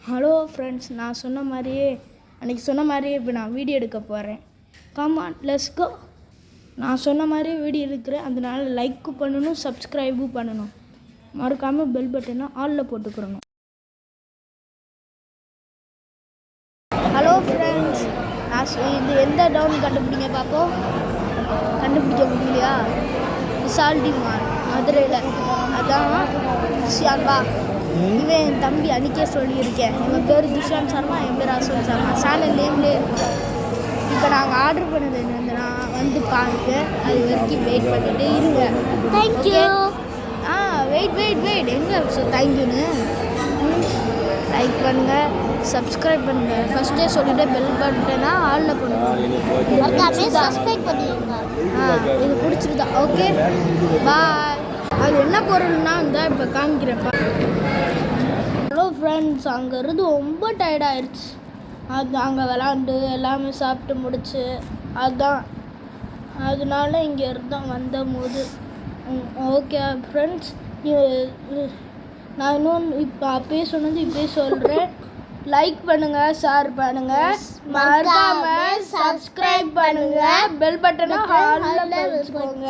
Hello friends, நான் சொன்ன மாதிரியே அன்றைக்கி சொன்ன மாதிரியே இப்போ நான் வீடியோ எடுக்க போகிறேன். Come on let's go. நான் சொன்ன மாதிரியே வீடியோ எடுக்கிறேன். அதனால் லைக்கு பண்ணணும், சப்ஸ்கிரைபும் பண்ணணும். மறக்காமல் பெல் பட்டனை ஆலில் போட்டுக்கிறணும். ஹலோ ஃப்ரெண்ட்ஸ், இது எந்த டவுன் கண்டுபிடிங்க பார்ப்போம். கண்டுபிடிக்க முடியலையா? விசால்டி மார்க் மதுரையில். அதான் சியான்பா. இவன் என் தம்பி அன்றைக்கே சொல்லியிருக்கேன். இவன் பேர் துஷாந்த் சர்மா, என் பேர் அசோக் சர்மா. சேனல் நேம்லேயே இருக்கு. இப்போ நாங்கள் ஆர்டர் பண்ணது என்னதுன்னா வந்து பாருங்க. அது வரைக்கும் வெயிட் பண்ணிட்டு இருங்க. தேங்க்யூ. வெயிட் எங்கே தேங்க்யூன்னு லைக் பண்ணுங்கள், சப்ஸ்கிரைப் பண்ணுங்கள். ஃபஸ்ட்டே சொல்லிவிட்டு பெல் பட்டனா ஆலில் பண்ணுங்கள். சப்ஸ்கிரைப் பண்ணிடுங்க. இது பிடிச்சிருந்தா ஓகே பாய். அது என்ன பொருள்னா இருந்தால் இப்போ காமிக்கிறப்பா. ஹலோ ஃப்ரெண்ட்ஸ், அங்கேருந்து ரொம்ப டயர்டாயிடுச்சு. அது அங்கே விளாண்டு எல்லாமே சாப்பிட்டு முடிச்சு அதனால இங்கே இருந்தோம் வந்தபோது. ஓகே ஃப்ரெண்ட்ஸ், நான் இன்னொன்று இப்போ அப்பயே சொன்னது இப்போயே சொல்கிறேன். லைக் பண்ணுங்கள், ஷேர் பண்ணுங்கள், மறக்காமல் சப்ஸ்கிரைப் பண்ணுங்கள், பெல் பட்டனை ஆல்ல வச்சுக்கோங்க.